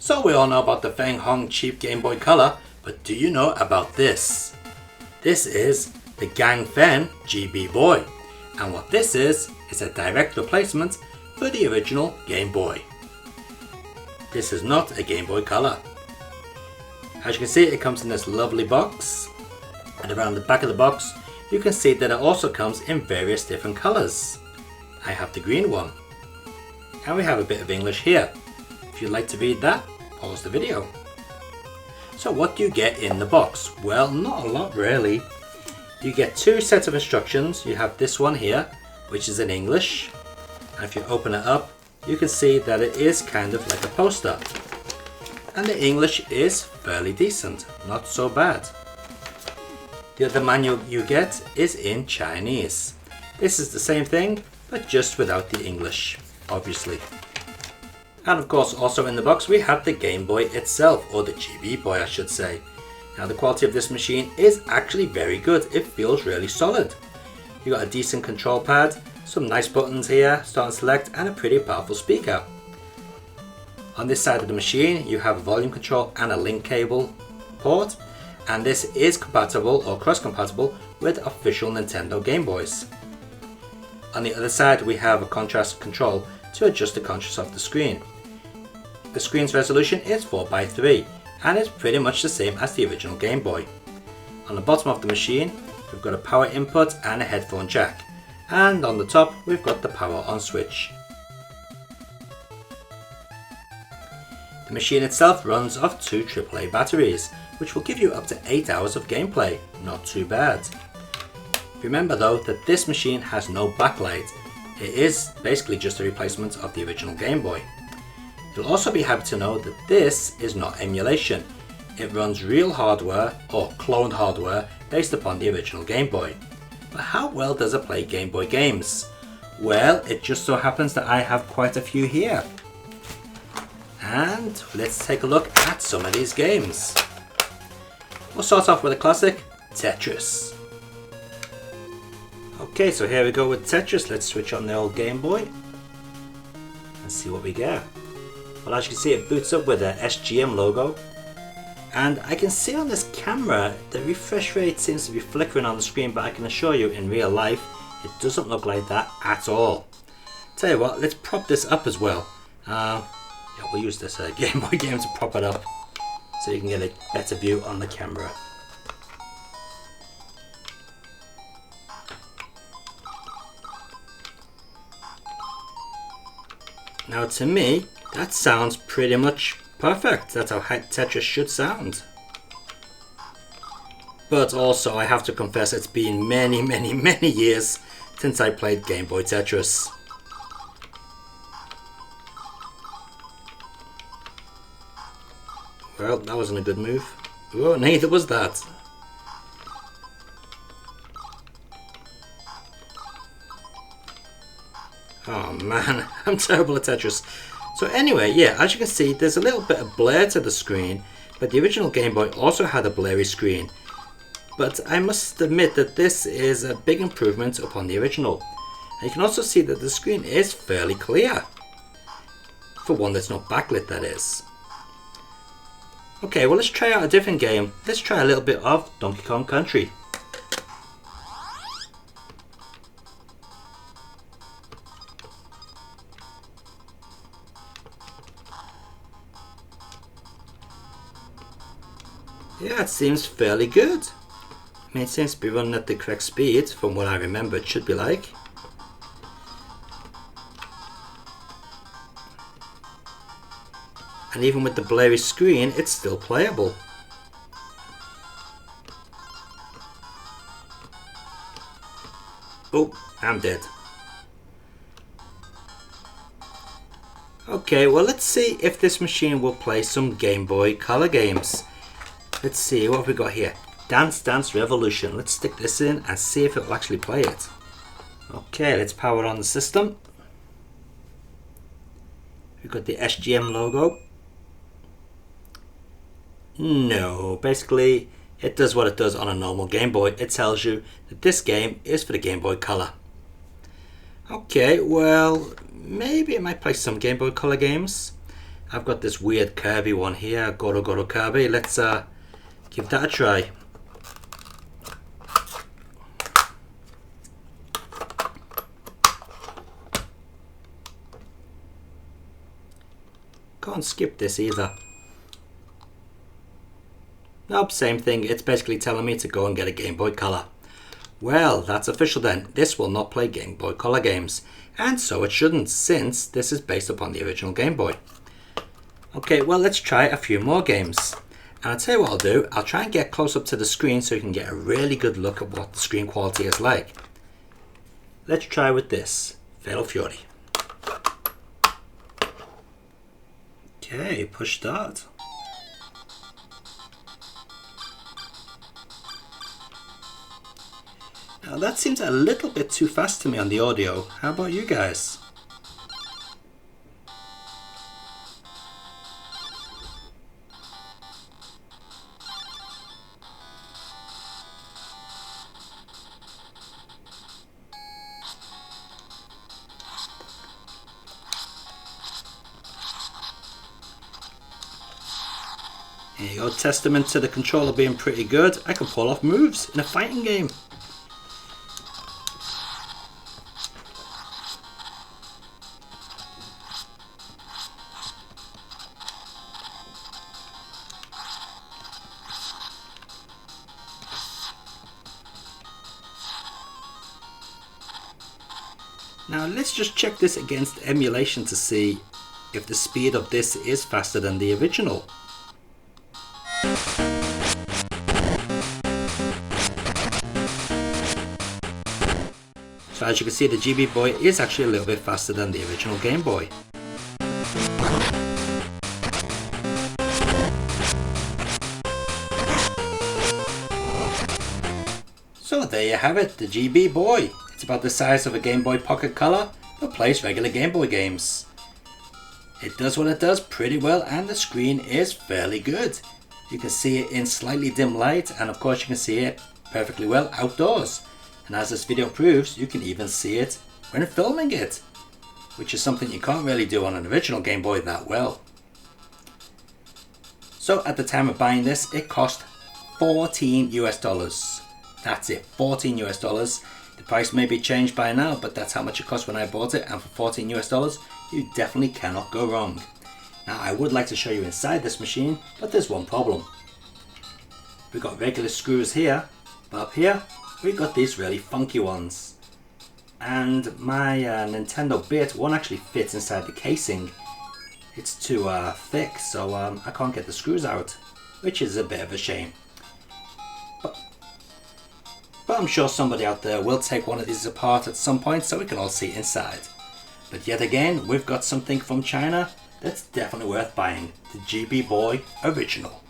So we all know about the Feng Hong cheap Game Boy Color, but do you know about this? This is the Gang Fen GB Boy, and what this is a direct replacement for the original Game Boy. This is not a Game Boy Color. As you can see, it comes in this lovely box, and around the back of the box you can see that it also comes in various different colors. I have the green one, and we have a bit of English here. If you'd like to read that, pause the video. So what do you get in the box? Well, not a lot really. You get two sets of instructions. You have this one here, which is in English, and if you open it up you can see that it is kind of like a poster, and the English is fairly decent, not so bad. The other manual you get is in Chinese. This is the same thing, but just without the English, obviously. And of course, also in the box we have the Game Boy itself, or the GB Boy I should say. Now the quality of this machine is actually very good. It feels really solid. You got a decent control pad, some nice buttons here, start and select, and a pretty powerful speaker. On this side of the machine you have a volume control and a link cable port, and this is compatible or cross-compatible with official Nintendo Game Boys. On the other side we have a contrast control to adjust the contrast of the screen. The screen's resolution is 4:3 and it's pretty much the same as the original Game Boy. On the bottom of the machine we've got a power input and a headphone jack, and on the top we've got the power on switch. The machine itself runs off two AAA batteries, which will give you up to 8 hours of gameplay. Not too bad. Remember though that this machine has no backlight. It is basically just a replacement of the original Game Boy. You'll also be happy to know that this is not emulation. It runs real hardware, or cloned hardware, based upon the original Game Boy. But how well does it play Game Boy games? Well, it just so happens that I have quite a few here. And let's take a look at some of these games. We'll start off with a classic, Tetris. Okay, so here we go with Tetris. Let's switch on the old Game Boy and see what we get. Well, as you can see, it boots up with a SGM logo, and I can see on this camera the refresh rate seems to be flickering on the screen, but I can assure you in real life it doesn't look like that at all. Tell you what, let's prop this up as well. Yeah, we'll use this Game Boy game to prop it up so you can get a better view on the camera. Now to me, that sounds pretty much perfect. That's how Tetris should sound. But also I have to confess it's been many years since I played Game Boy Tetris. Well, that wasn't a good move. Oh, neither was that. Oh man, I'm terrible at Tetris. So anyway, yeah, as you can see, there's a little bit of blur to the screen, but the original Game Boy also had a blurry screen. But I must admit that this is a big improvement upon the original. And you can also see that the screen is fairly clear. For one that's not backlit, that is. Okay, well let's try out a different game. Let's try a little bit of Donkey Kong Country. Yeah, it seems fairly good. I mean, it seems to be running at the correct speed from what I remember it should be like. And even with the blurry screen, it's still playable. Oh, I'm dead. Okay, well let's see if this machine will play some Game Boy Color games. Let's see, what have we got here? Dance Dance Revolution. Let's stick this in and see if it will actually play it. Okay, let's power on the system. We've got the SGM logo. No, basically it does what it does on a normal Game Boy. It tells you that this game is for the Game Boy Color. Okay, well, maybe it might play some Game Boy Color games. I've got this weird Kirby one here, Goro Goro Kirby. Let's give that a try. Can't skip this either. Nope, same thing. It's basically telling me to go and get a Game Boy Color. Well, that's official then. This will not play Game Boy Color games. And so it shouldn't, since this is based upon the original Game Boy. Okay, well, let's try a few more games. And I'll tell you what I'll do. I'll try and get close up to the screen so you can get a really good look at what the screen quality is like. Let's try with this. Fatal Fury. Okay, push start. Now that seems a little bit too fast to me on the audio. How about you guys? There you go, testament to the controller being pretty good. I can pull off moves in a fighting game. Now let's just check this against emulation to see if the speed of this is faster than the original. So as you can see, the GB Boy is actually a little bit faster than the original Game Boy. So there you have it, the GB Boy. It's about the size of a Game Boy Pocket Color, but plays regular Game Boy games. It does what it does pretty well, and the screen is fairly good. You can see it in slightly dim light, and of course you can see it perfectly well outdoors. And as this video proves, you can even see it when filming it, which is something you can't really do on an original Game Boy that well. So at the time of buying this, it cost $14 US. That's it, $14 US. The price may be changed by now, but that's how much it cost when I bought it, and for $14 US, you definitely cannot go wrong. Now I would like to show you inside this machine, but there's one problem. We've got regular screws here, but up here, we've got these really funky ones. And my Nintendo bit won't actually fit inside the casing. It's too thick, so I can't get the screws out, which is a bit of a shame. But I'm sure somebody out there will take one of these apart at some point so we can all see inside. But yet again, we've got something from China that's definitely worth buying, the GB Boy Original.